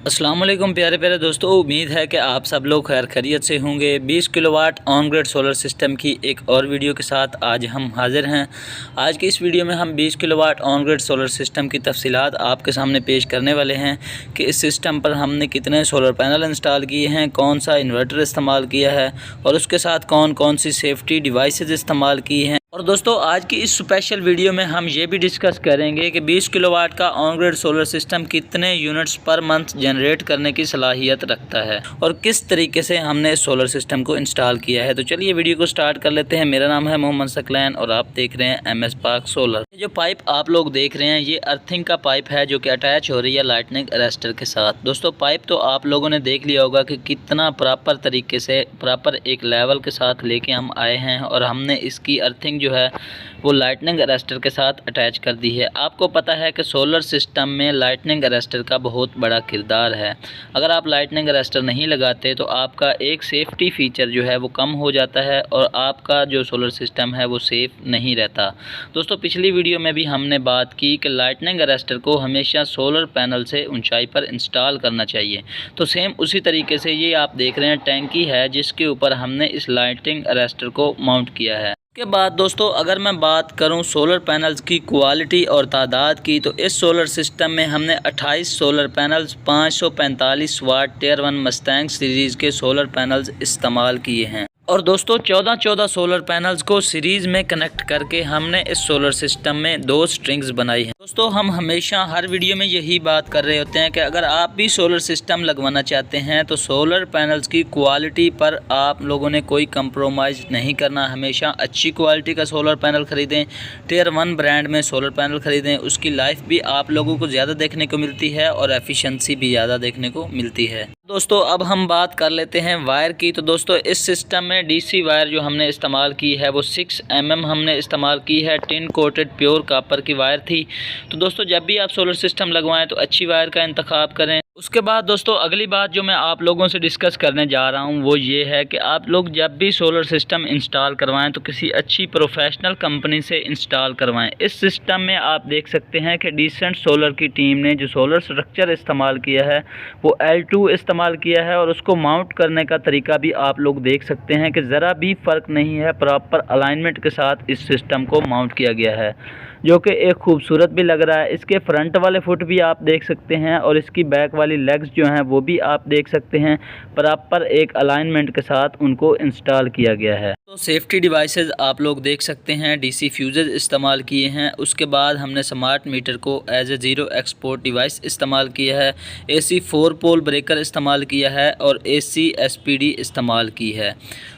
अस्सलाम वालेकुम प्यारे प्यारे दोस्तों, उम्मीद है कि आप सब लोग खैर खैरियत से होंगे। 20 kilowatt on grid solar system की एक और वीडियो के साथ आज हम हाज़िर हैं। आज की इस वीडियो में हम 20 kilowatt on grid solar system की तफसीलात आपके सामने पेश करने वाले हैं कि इस सिस्टम पर हमने कितने सोलर पैनल इंस्टॉल किए हैं, कौन सा इन्वर्टर इस्तेमाल किया है और उसके साथ कौन कौन सी सेफ्टी डिवाइसेस इस्तेमाल की हैं। और दोस्तों आज की इस स्पेशल वीडियो में हम ये भी डिस्कस करेंगे कि 20 किलोवाट का ऑन ग्रिड सोलर सिस्टम कितने यूनिट्स पर मंथ जनरेट करने की सलाहियत रखता है और किस तरीके से हमने इस सोलर सिस्टम को इंस्टॉल किया है। तो चलिए वीडियो को स्टार्ट कर लेते हैं। मेरा नाम है मोहम्मद सकलैन और आप देख रहे हैं MS पार्क सोलर। जो पाइप आप लोग देख रहे हैं ये अर्थिंग का पाइप है जो कि अटैच हो रही है लाइटनिंग अरेस्टर के साथ। दोस्तों पाइप तो आप लोगों ने देख लिया होगा कि कितना प्रॉपर तरीके से प्रॉपर एक लेवल के साथ लेके हम आए हैं और हमने इसकी अर्थिंग जो है वो लाइटनिंग अरेस्टर के साथ अटैच कर दी है। आपको पता है कि सोलर सिस्टम में लाइटनिंग अरेस्टर का बहुत बड़ा किरदार है। अगर आप लाइटनिंग अरेस्टर नहीं लगाते तो आपका एक सेफ्टी फीचर जो है वो कम हो जाता है और आपका जो सोलर सिस्टम है वो सेफ़ नहीं रहता। दोस्तों पिछली वीडियो में भी हमने बात की कि लाइटनिंग अरेस्टर को हमेशा सोलर पैनल से ऊंचाई पर इंस्टॉल करना चाहिए। तो सेम उसी तरीके से ये आप देख रहे हैं टैंकी है जिसके ऊपर हमने इस लाइटनिंग अरेस्टर को माउंट किया है। के बाद दोस्तों अगर मैं बात करूं सोलर पैनल्स की क्वालिटी और तादाद की, तो इस सोलर सिस्टम में हमने 28 सोलर पैनल्स 545 वाट Tier 1 मस्टैंग सीरीज़ के सोलर पैनल्स इस्तेमाल किए हैं। और दोस्तों 14 सोलर पैनल्स को सीरीज़ में कनेक्ट करके हमने इस सोलर सिस्टम में 2 स्ट्रिंग्स बनाई हैं। दोस्तों हम हमेशा हर वीडियो में यही बात कर रहे होते हैं कि अगर आप भी सोलर सिस्टम लगवाना चाहते हैं तो सोलर पैनल्स की क्वालिटी पर आप लोगों ने कोई कंप्रोमाइज़ नहीं करना। हमेशा अच्छी क्वालिटी का सोलर पैनल ख़रीदें, Tier 1 ब्रांड में सोलर पैनल ख़रीदें। उसकी लाइफ भी आप लोगों को ज़्यादा देखने को मिलती है और एफिशिएंसी भी ज़्यादा देखने को मिलती है। दोस्तों अब हम बात कर लेते हैं वायर की। तो दोस्तों इस सिस्टम में DC वायर जो हमने इस्तेमाल की है वो 6 mm हमने इस्तेमाल की है। टिन कोटेड प्योर कॉपर की वायर थी। तो दोस्तों जब भी आप सोलर सिस्टम लगवाएं तो अच्छी वायर का इंतखाब करें। उसके बाद दोस्तों अगली बात जो मैं आप लोगों से डिस्कस करने जा रहा हूं वो ये है कि आप लोग जब भी सोलर सिस्टम इंस्टॉल करवाएं तो किसी अच्छी प्रोफेशनल कंपनी से इंस्टॉल करवाएं। इस सिस्टम में आप देख सकते हैं कि डिसेंट सोलर की टीम ने जो सोलर स्ट्रक्चर इस्तेमाल किया है वो L2 इस्तेमाल किया है और उसको माउंट करने का तरीका भी आप लोग देख सकते हैं कि ज़रा भी फ़र्क नहीं है। प्रॉपर अलाइनमेंट के साथ इस सिस्टम को माउंट किया गया है जो कि एक खूबसूरत भी लग रहा है। इसके फ्रंट वाले फुट भी आप देख सकते हैं और इसकी बैक वाली लेग्स जो हैं वो भी आप देख सकते हैं। प्रॉपर एक अलाइनमेंट के साथ उनको इंस्टॉल किया गया है। तो सेफ्टी डिवाइसेस आप लोग देख सकते हैं, DC फ्यूजेस इस्तेमाल किए हैं। उसके बाद हमने स्मार्ट मीटर को as a zero export device इस्तेमाल किया है। AC 4 पोल ब्रेकर इस्तेमाल किया है और AC SPD इस्तेमाल की है।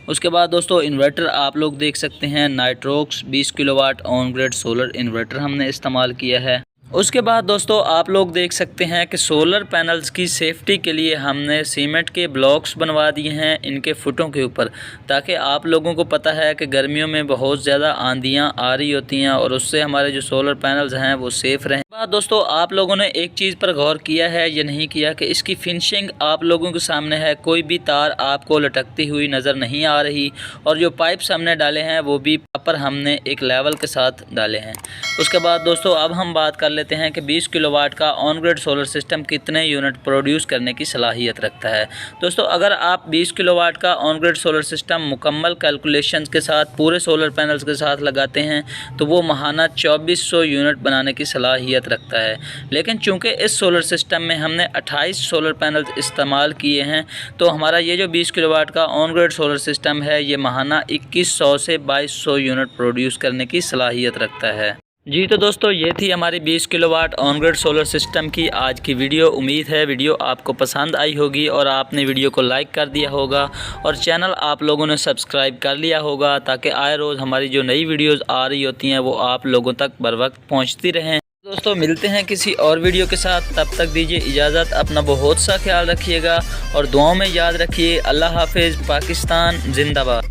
उसके बाद दोस्तों इन्वर्टर आप लोग देख सकते हैं, Nitrox 20 kilowatt on grid solar inverter हमने इस्तेमाल किया है। उसके बाद दोस्तों आप लोग देख सकते हैं कि सोलर पैनल्स की सेफ्टी के लिए हमने सीमेंट के ब्लॉक्स बनवा दिए हैं इनके फुटों के ऊपर, ताकि आप लोगों को पता है कि गर्मियों में बहुत ज़्यादा आंधियाँ आ रही होती हैं और उससे हमारे जो सोलर पैनल्स हैं वो सेफ़ रहें। बाद दोस्तों आप लोगों ने एक चीज़ पर गौर किया है या नहीं किया कि इसकी फिनिशिंग आप लोगों के सामने है। कोई भी तार आपको लटकती हुई नज़र नहीं आ रही और जो पाइप्स हमने डाले हैं वो भी प्रॉपर हमने एक लेवल के साथ डाले हैं। उसके बाद दोस्तों अब हम बात कर लेते हैं कि 20 किलोवाट का ऑन ग्रिड सोलर सिस्टम कितने यूनिट प्रोड्यूस करने की सलाहियत रखता है। दोस्तों अगर आप 20 किलोवाट का ऑन ग्रिड सोलर सिस्टम मुकम्मल कैलकुलेशंस के साथ पूरे सोलर पैनल्स के साथ लगाते हैं तो वो माहाना 2400 यूनिट बनाने की सलाहियत रखता है। लेकिन चूंकि इस सोलर सिस्टम में हमने 28 सोलर पैनल्स इस्तेमाल किए हैं तो हमारा ये जो 20 किलोवाट का ऑन ग्रिड सोलर सिस्टम है ये माहाना 2100 से 2200 यूनिट प्रोड्यूस करने की सलाहियत रखता है। जी तो दोस्तों ये थी हमारी 20 kilowatt on grid solar system की आज की वीडियो। उम्मीद है वीडियो आपको पसंद आई होगी और आपने वीडियो को लाइक कर दिया होगा और चैनल आप लोगों ने सब्सक्राइब कर लिया होगा ताकि आए रोज़ हमारी जो नई वीडियोस आ रही होती हैं वो आप लोगों तक बर वक्त पहुँचती रहें। दोस्तों मिलते हैं किसी और वीडियो के साथ, तब तक दीजिए इजाज़त। अपना बहुत सा ख्याल रखिएगा और दुआओं में याद रखिए। अल्लाह हाफिज़। पाकिस्तान जिंदाबाद।